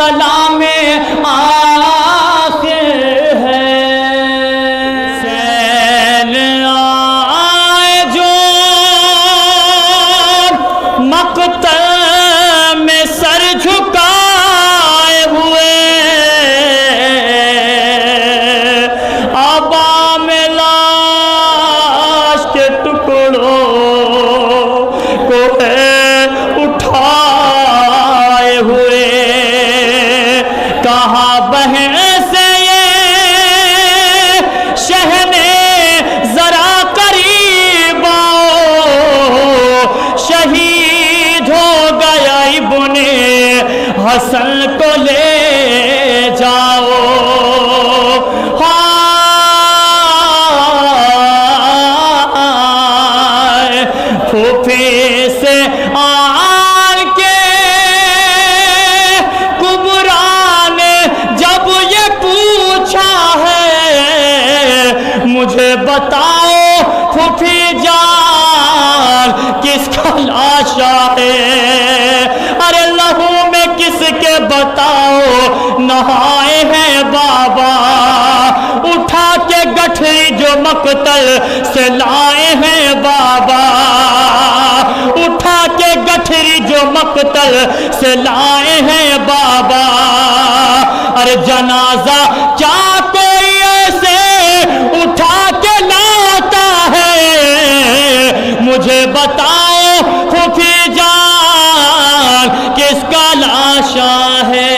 کلام آخر ہے۔ حسین آئے جو مقتل میں سر جھکائے ہوئے، آبا میں لاش کے ٹکڑوں کو اٹھائے ہوئے، کہا بہن سے یہ شہنے ذرا قریب آؤ، شہید ہو گیا ابن حسن کو لے جاؤ۔ پھوپھی سے آن کے کبرا نے جب یہ پوچھا ہے، مجھے بتاؤ پھوپھی جان کس کا لاشا ہے؟ ارے لہو میں کس کے بتاؤ نہائے ہیں بابا، اٹھا کے گٹھری جو مقتل سے لائے ہیں بابا، اٹھا کے گٹھری جو مقتل سے لائے ہیں بابا۔ ارے جنازہ کیا کوئی ایسے اٹھا کے لاتا ہے؟ مجھے بتاؤ پھوپھی جان کس کا لاشا ہے؟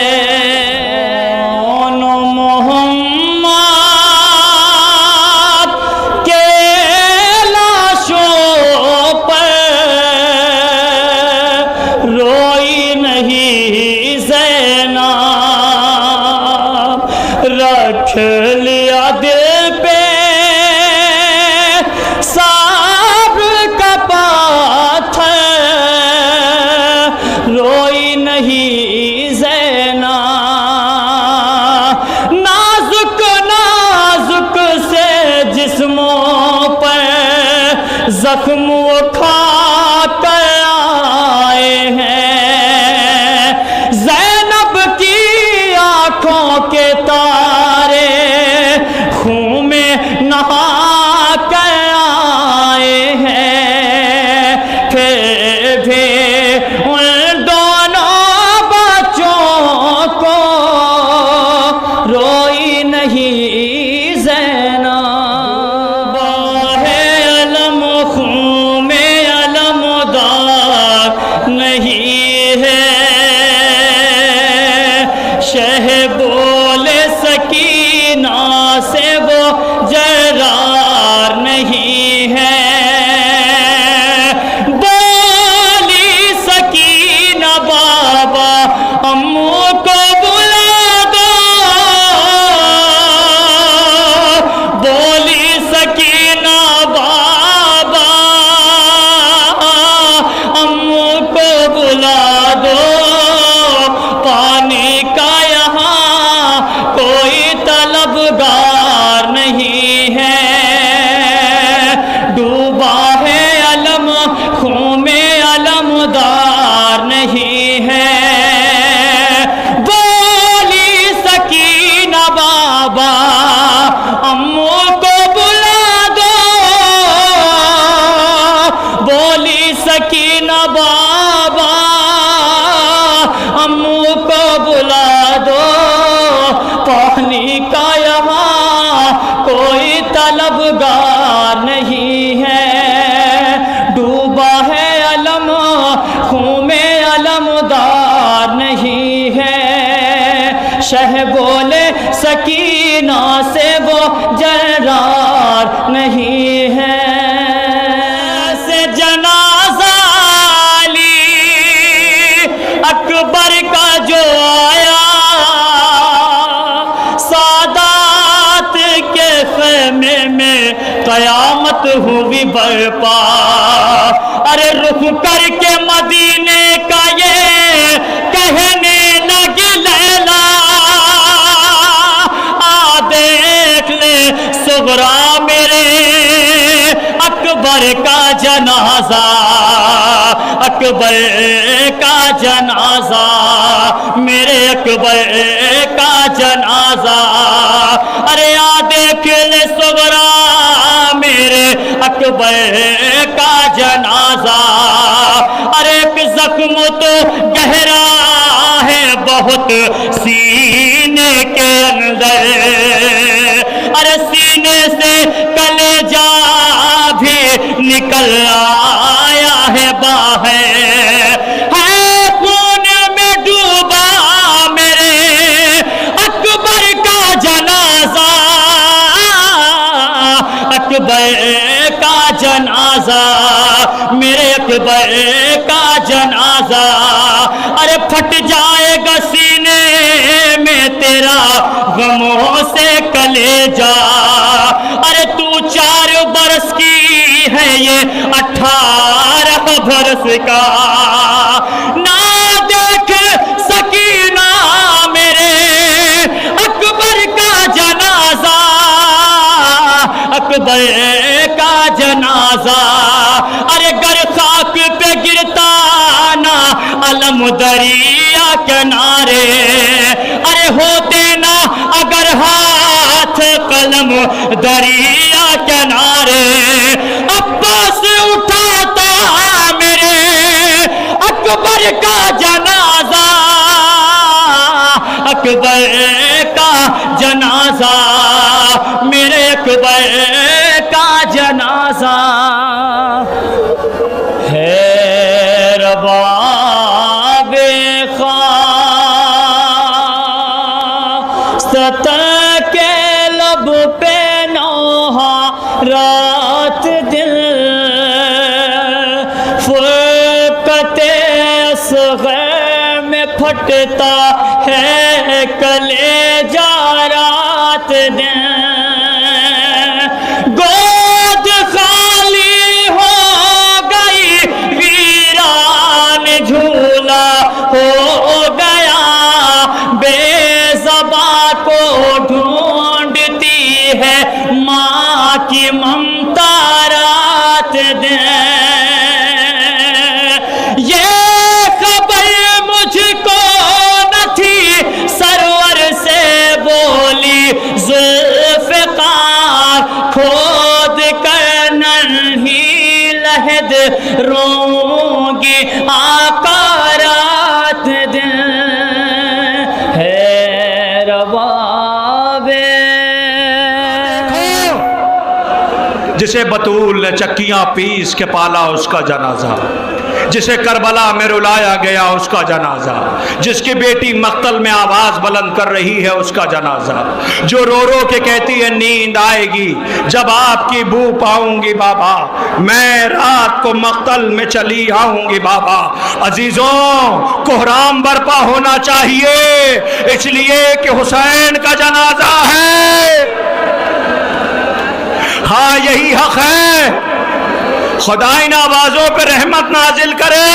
رکھ لیا دل پہ صبر کا پاتھر، روئی نہیں زینب، نازک نازک سے جسموں پر زخم کھا کر آئے ہیں، زینب کی آنکھوں کے تارے خون میں نہا کر آئے ہیں، پھر بھی ان دونوں بچوں کو روئی نہیں زینب، ہے علم خون میں علم دار نہیں ہے، شہ بولے سکینہ سے وہ جرار نہیں ہے، بولی سکینہ بابا امو کو بلا دو، بولی سکینہ بابا امو کو بلا دو، پانی کا کوئی طلبگار نہیں ہے، ڈوبا ہے علم خون میں علم دار نہیں ہے، بولی سکینہ بابا امو کو بلا دو، بولی سکینہ بابا امو کو بلا دو، پانی کا یہاں کوئی طلبگار نہیں ہے، ڈوبا ہے علم خون میں علم دار نہیں ہے، شہ بولے سکینہ سے وہ جرار نہیں ہے، سے جنازہ علی اکبر کا جو آیا، میں قیامت ہوئی برپا، ارے رخ کر کے مدینے کا یہ کہنے لگی لیلا، آ دیکھ لے صغرا میرے اکبر کا جنازہ، اکبر کا جنازہ، میرے اکبر کا جنازہ، ارے آ دیکھ لے صغرا میرے اکبر کا جنازہ، ارے ایک زخم تو گہرا ہے بہت سینے کے اندر، ارے سینے سے کلیجہ بھی نکل آیا ہے باہر، ہے خون میں ڈوبا میرے اکبر کا جنازہ، اکبر کا جنازہ، میرے اکبر کا جنازہ، ارے پھٹ جائے گا سینے میں تیرا غموں سے کلیجہ، ارے تو 4 برس کی ہے یہ 18 برس کا، نہ دیکھ سکینہ میرے اکبر کا جنازہ، اکبر کا جنازہ، ارے گر خاک پہ گرتا نا علم دریا کنارے، ارے ہوتے نا اگر ہاتھ قلم دریا کنارے، عباس اٹھاتا میرے اکبر کا جنازہ، اکبر کا جنازہ، میرے اکبر کا جنازہ، ہے رباب خواست کے لب پہ نوحہ رات دل، فرقت اصغر میں پھٹتا ہے کلیجہ رات دن، گود خالی ہو گئی ویران جھولا ہو گیا، بے زباں کو ڈھونڈتی ہے ماں کی ممتا رات دن، یہ خبر مجھ کو نہ تھی سرور سے بولی ذوالفقار، کھود کر ننھی لحد روں گی آقا رات دن، ہے رباب جسے بطول نے چکیاں پیس کے پالا اس کا جنازہ، جسے کربلا میں رلایا گیا اس کا جنازہ، جس کی بیٹی مقتل میں آواز بلند کر رہی ہے اس کا جنازہ، جو رو رو کے کہتی ہے نیند آئے گی جب آپ کی بو پاؤں گی بابا، میں رات کو مقتل میں چلی آؤں گی بابا۔ عزیزوں، کوہرام برپا ہونا چاہیے اس لیے کہ حسین کا جنازہ ہے، ہاں یہی حق ہے، خدا ان آوازوں پہ رحمت نازل کرے۔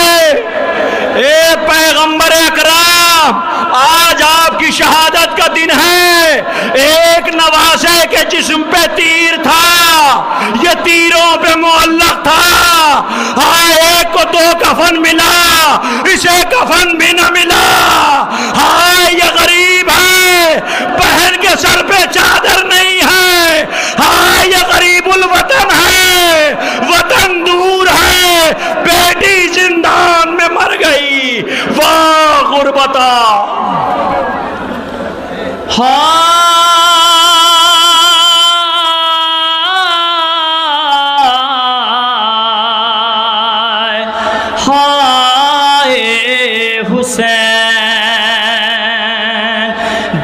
اے پیغمبر اکرام، آج آپ کی شہادت کا دن ہے، ایک نواسے کے جسم پہ تیر تھا، یہ تیروں پہ معلق تھا، ہاں ایک کو 2 کفن ملا، اسے کفن بھی نہ ملا، ہاں یہ غریب ہے، بہن کے سر پہ چادر نہیں ہے، ہاں یہ غریب الوطن ہے، وطن دور ہے، بیٹی زندان میں مر گئی، واہ غربتا۔ ہائے حسین،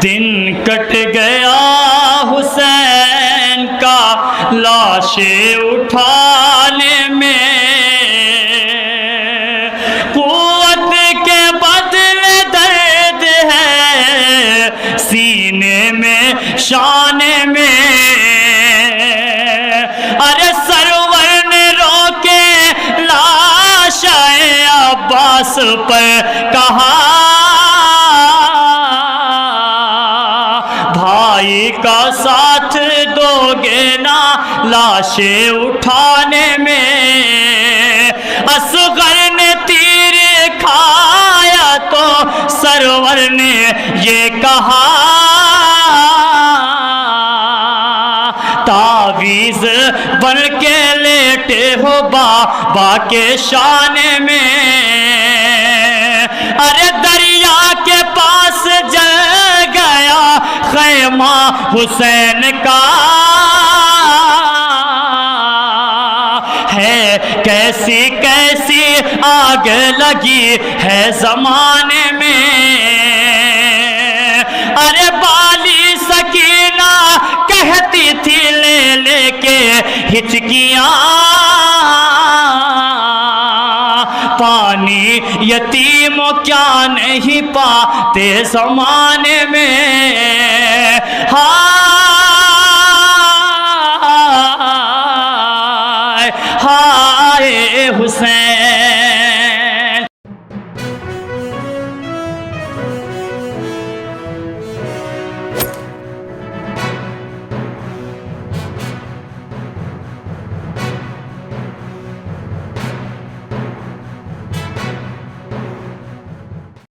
دن کٹ گیا حسین کا لاشیں اٹھانے میں، قوت کے بدلے درد ہے سینے میں شانے میں، ارے سرور نے روکے لاشیں عباس پر کہا، بھائی کا ساتھ دو گے نا لاشیں اٹھانے میں، اصغر نے تیر یہ کہا تعویذ بن کے لیٹے ہو بابا کے شان میں، ارے دریا کے پاس جل گیا خیمہ حسین کا، ہے کیسی کیسی آگ لگی ہے زمانے میں، ارے بالی سکینہ کہتی تھی لے لے کے ہچکیاں، پانی یتیم کیا نہیں پاتے زمانے میں، ہاں